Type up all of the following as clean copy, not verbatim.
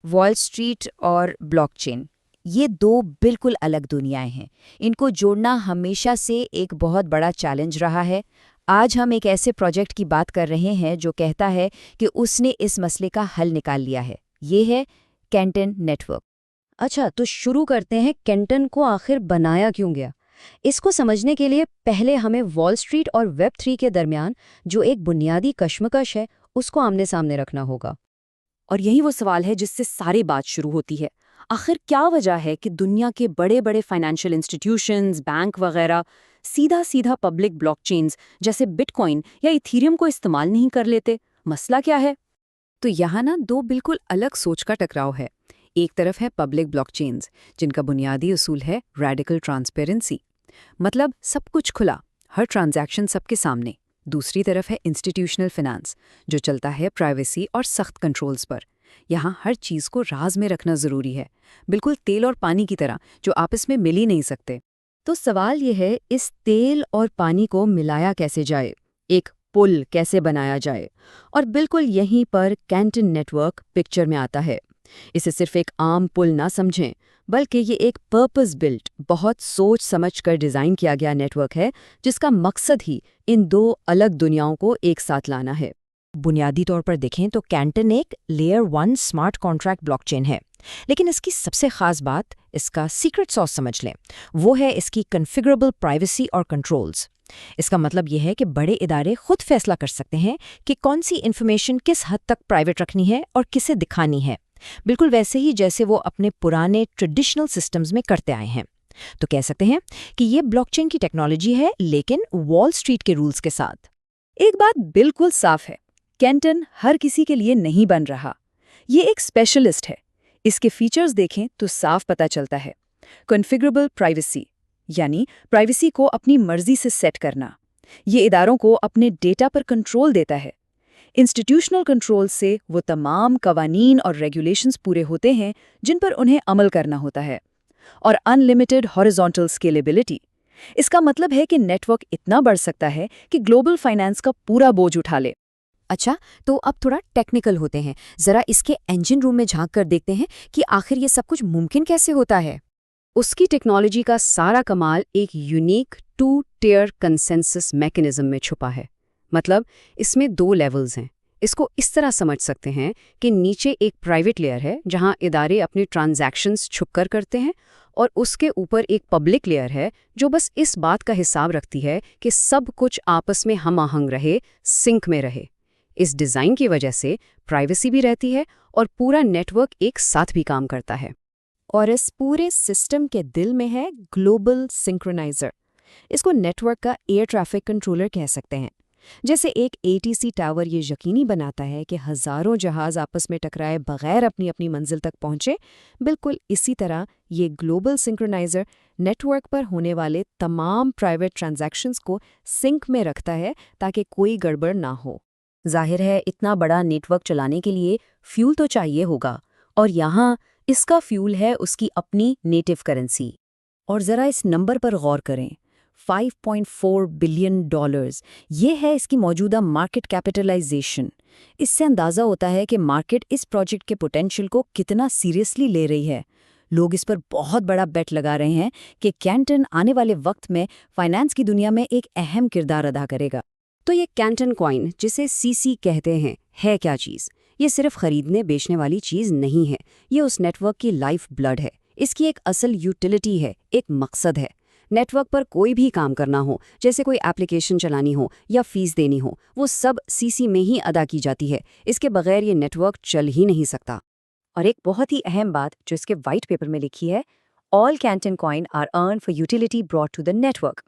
Wall street और blockchain, ये दो बिल्कुल अलग दुनियाएं हैं। इनको जोड़ना हमेशा से एक बहुत बड़ा चैलेंज रहा है। आज हम एक ऐसे प्रोजेक्ट की बात कर रहे हैं जो कहता है कि उसने इस मसले का हल निकाल लिया है। ये है कैंटन नेटवर्क। अच्छा, तो शुरू करते हैं केंटन को आखिर बनाया क्यों गया। इसको समझने के लिए पहले हमें वॉल स्ट्रीट और वेब 3 के दरमियान जो एक बुनियादी कश्मकश है उसको आमने सामने रखना होगा। और यही वो सवाल है जिससे सारी बात शुरू होती है। आखिर क्या वजह है कि दुनिया के बड़े बड़े फाइनेंशियल इंस्टीट्यूशंस, बैंक वगैरह सीधा सीधा पब्लिक ब्लॉकचेन्स जैसे बिटकॉइन या इथीरियम को इस्तेमाल नहीं कर लेते? मसला क्या है? तो यहाँ ना दो बिल्कुल अलग सोच का टकराव है। एक तरफ है पब्लिक ब्लॉकचेन्स, जिनका बुनियादी उसूल है रेडिकल ट्रांसपेरेंसी, मतलब सब कुछ खुला, हर ट्रांजैक्शन सबके सामने। दूसरी तरफ है इंस्टीट्यूशनल फिनेंस, जो चलता है प्राइवेसी और सख्त कंट्रोल्स पर। यहाँ हर चीज़ को राज में रखना ज़रूरी है, बिल्कुल तेल और पानी की तरह, जो आपस में मिल ही नहीं सकते। तो सवाल ये है, इस तेल और पानी को मिलाया कैसे जाए, एक पुल कैसे बनाया जाए। और बिल्कुल यहीं पर कैंटन नेटवर्क पिक्चर में आता है। इसे सिर्फ एक आम पुल ना समझें, बल्कि ये एक पर्पस बिल्ट, बहुत सोच समझ कर डिज़ाइन किया गया नेटवर्क है, जिसका मकसद ही इन दो अलग दुनियाओं को एक साथ लाना है। बुनियादी तौर पर देखें तो कैंटन एक लेयर 1 स्मार्ट कॉन्ट्रैक्ट ब्लॉकचेन है, लेकिन इसकी सबसे खास बात, इसका सीक्रेट सॉस समझ लें, वो है इसकी कॉन्फ़िगरेबल प्राइवेसी और कंट्रोल्स। इसका मतलब यह है कि बड़े इदारे खुद फैसला कर सकते हैं कि कौन सी इन्फॉर्मेशन किस हद तक प्राइवेट रखनी है और किसे दिखानी है, बिल्कुल वैसे ही जैसे वो अपने पुराने ट्रेडिशनल सिस्टम्स में करते आए हैं। तो कह सकते हैं कि ये ब्लॉकचेन की टेक्नोलॉजी है, लेकिन वॉल स्ट्रीट के रूल्स के साथ। एक बात बिल्कुल साफ है, कैंटन हर किसी के लिए नहीं बन रहा। ये एक स्पेशलिस्ट है। इसके फीचर्स देखें तो साफ पता चलता है। कॉन्फ़िगरेबल प्राइवेसी, यानी प्राइवेसी को अपनी मर्जी से सेट करना। ये इदारों को अपने डेटा पर कंट्रोल देता है। इंस्टीट्यूशनल कंट्रोल से वो तमाम कवानीन और रेगुलेशंस पूरे होते हैं जिन पर उन्हें अमल करना होता है। और अनलिमिटेड हॉरिजॉन्टल स्केलेबिलिटी, इसका मतलब है कि नेटवर्क इतना बढ़ सकता है कि ग्लोबल फाइनेंस का पूरा बोझ उठा ले। अच्छा, तो अब थोड़ा टेक्निकल होते हैं। ज़रा इसके इंजन रूम में झांक कर देखते हैं कि आखिर ये सब कुछ मुमकिन कैसे होता है। उसकी टेक्नोलॉजी का सारा कमाल एक यूनिक 2-tier कंसेंसस मैकेनिज्म में छुपा है। मतलब इसमें 2 लेवल्स हैं। इसको इस तरह समझ सकते हैं कि नीचे एक प्राइवेट लेयर है जहां इदारे अपने ट्रांजैक्शंस छुपकर करते हैं, और उसके ऊपर एक पब्लिक लेयर है जो बस इस बात का हिसाब रखती है कि सब कुछ आपस में हम-आहंग रहे, सिंक में रहे। इस डिज़ाइन की वजह से प्राइवेसी भी रहती है और पूरा नेटवर्क एक साथ भी काम करता है। और इस पूरे सिस्टम के दिल में है ग्लोबल सिंक्रोनाइज़र। इसको नेटवर्क का एयर ट्रैफिक कंट्रोलर कह सकते हैं। जैसे एक एटीसी टावर ये यकीनी बनाता है कि हज़ारों जहाज़ आपस में टकराए बगैर अपनी अपनी मंजिल तक पहुंचे, बिल्कुल इसी तरह ये ग्लोबल सिंक्रोनाइज़र नेटवर्क पर होने वाले तमाम प्राइवेट ट्रांजैक्शंस को सिंक में रखता है ताकि कोई गड़बड़ ना हो। जाहिर है इतना बड़ा नेटवर्क चलाने के लिए फ्यूल तो चाहिए होगा, और यहाँ इसका फ्यूल है उसकी अपनी नेटिव करेंसी। और ज़रा इस नंबर पर गौर करें, $5.4 बिलियन, ये है इसकी मौजूदा मार्केट कैपिटलाइजेशन। इससे अंदाज़ा होता है कि मार्केट इस प्रोजेक्ट के पोटेंशियल को कितना सीरियसली ले रही है। लोग इस पर बहुत बड़ा बेट लगा रहे हैं कि कैंटन आने वाले वक्त में फाइनेंस की दुनिया में एक अहम किरदार अदा करेगा। तो ये कैंटन कॉइन, जिसे सीसी कहते हैं, है क्या चीज़? ये सिर्फ खरीदने बेचने वाली चीज़ नहीं है। ये उस नेटवर्क की लाइफ ब्लड है। इसकी एक असल यूटिलिटी है, एक मकसद है। नेटवर्क पर कोई भी काम करना हो, जैसे कोई एप्लीकेशन चलानी हो या फीस देनी हो, वो सब सीसी में ही अदा की जाती है। इसके बगैर ये नेटवर्क चल ही नहीं सकता। और एक बहुत ही अहम बात जो इसके वाइट पेपर में लिखी है, all Canton coin are earn for utility brought to the network.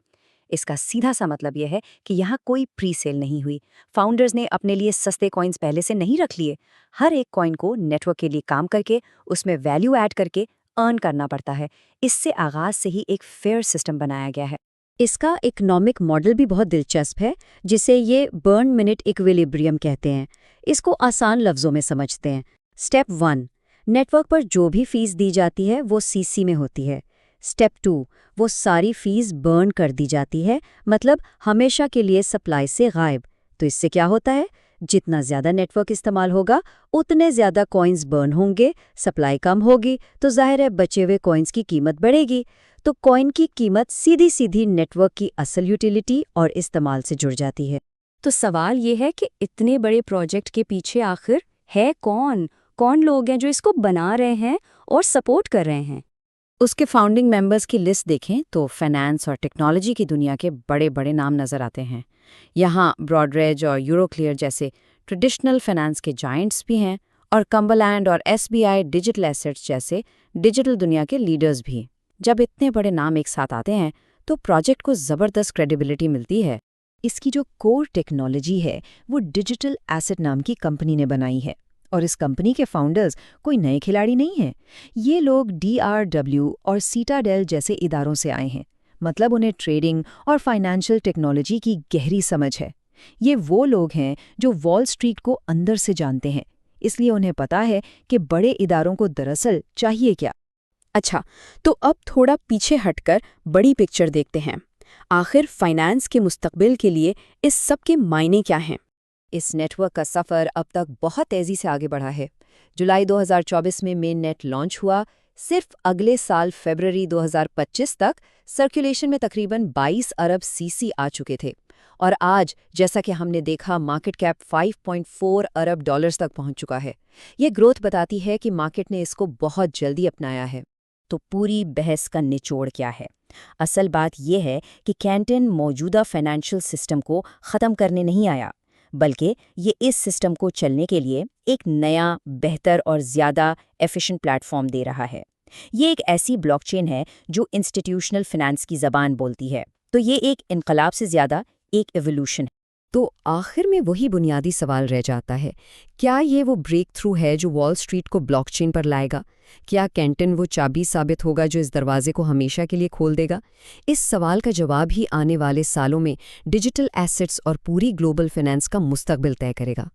इसका सीधा सा मतलब यह है कि यहाँ कोई प्री सेल नहीं हुई। फाउंडर्स ने अपने लिए सस्ते कॉइन्स पहले से नहीं रख लिए। हर एक कॉइन को नेटवर्क के लिए काम करके उसमें वैल्यू ऐड करके अर्न करना पड़ता है। इससे आगाज से ही एक फेयर सिस्टम बनाया गया है। इसका इकोनॉमिक मॉडल भी बहुत दिलचस्प है, जिसे ये बर्न मिनट इक्विलिब्रियम कहते हैं। इसको आसान लफ्ज़ों में समझते हैं। स्टेप 1, नेटवर्क पर जो भी फीस दी जाती है वो सीसी में होती है। स्टेप 2, वो सारी फीस बर्न कर दी जाती है, मतलब हमेशा के लिए सप्लाई से गायब। तो इससे क्या होता है? जितना ज़्यादा नेटवर्क इस्तेमाल होगा उतने ज़्यादा कॉइन्स बर्न होंगे, सप्लाई कम होगी, तो जाहिर है बचे हुए कॉइन्स की कीमत बढ़ेगी। तो कॉइन की कीमत सीधी सीधी नेटवर्क की असल यूटिलिटी और इस्तेमाल से जुड़ जाती है। तो सवाल ये है कि इतने बड़े प्रोजेक्ट के पीछे आखिर है कौन? कौन लोग हैं जो इसको बना रहे हैं और सपोर्ट कर रहे हैं? उसके फाउंडिंग मेंबर्स की लिस्ट देखें तो फाइनेंस और टेक्नोलॉजी की दुनिया के बड़े बड़े नाम नज़र आते हैं। यहाँ ब्रॉडरेज और यूरोक्लियर जैसे ट्रेडिशनल फाइनेंस के जायंट्स भी हैं, और कम्बरलैंड और SBI डिजिटल एसेट्स जैसे डिजिटल दुनिया के लीडर्स भी। जब इतने बड़े नाम एक साथ आते हैं तो प्रोजेक्ट को ज़बरदस्त क्रेडिबिलिटी मिलती है। इसकी जो कोर टेक्नोलॉजी है वो डिजिटल एसेट नाम की कंपनी ने बनाई है, और इस कंपनी के फाउंडर्स कोई नए खिलाड़ी नहीं हैं। ये लोग DRW और सीटाडेल जैसे इदारों से आए हैं, मतलब उन्हें ट्रेडिंग और फाइनेंशियल टेक्नोलॉजी की गहरी समझ है। ये वो लोग हैं जो वॉल स्ट्रीट को अंदर से जानते हैं, इसलिए उन्हें पता है कि बड़े इदारों को दरअसल चाहिए क्या। अच्छा, तो अब थोड़ा पीछे हटकर बड़ी पिक्चर देखते हैं। आखिर फाइनेंस के मुस्तकबिल के लिए इस सब के मायने क्या हैं? इस नेटवर्क का सफ़र अब तक बहुत तेज़ी से आगे बढ़ा है। जुलाई 2024 में मेन नेट लॉन्च हुआ। सिर्फ अगले साल फरवरी 2025 तक सर्कुलेशन में तकरीबन 22 अरब CC आ चुके थे, और आज जैसा कि हमने देखा मार्केट कैप 5.4 अरब डॉलर्स तक पहुंच चुका है। ये ग्रोथ बताती है कि मार्केट ने इसको बहुत जल्दी अपनाया है। तो पूरी बहस का निचोड़ क्या है? असल बात यह है कि कैंटन मौजूदा फाइनेंशियल सिस्टम को ख़त्म करने नहीं आया, बल्कि ये इस सिस्टम को चलने के लिए एक नया, बेहतर और ज़्यादा एफिशिएंट प्लेटफॉर्म दे रहा है। ये एक ऐसी ब्लॉकचेन है जो इंस्टीट्यूशनल फाइनेंस की ज़बान बोलती है। तो ये एक इनकलाब से ज़्यादा एक एवोल्यूशन है। तो आखिर में वही बुनियादी सवाल रह जाता है, क्या ये वो ब्रेक थ्रू है जो वॉल स्ट्रीट को ब्लॉकचेन पर लाएगा? क्या कैंटन वो चाबी साबित होगा जो इस दरवाजे को हमेशा के लिए खोल देगा? इस सवाल का जवाब ही आने वाले सालों में डिजिटल एसेट्स और पूरी ग्लोबल फाइनेंस का मुस्तकबिल तय करेगा।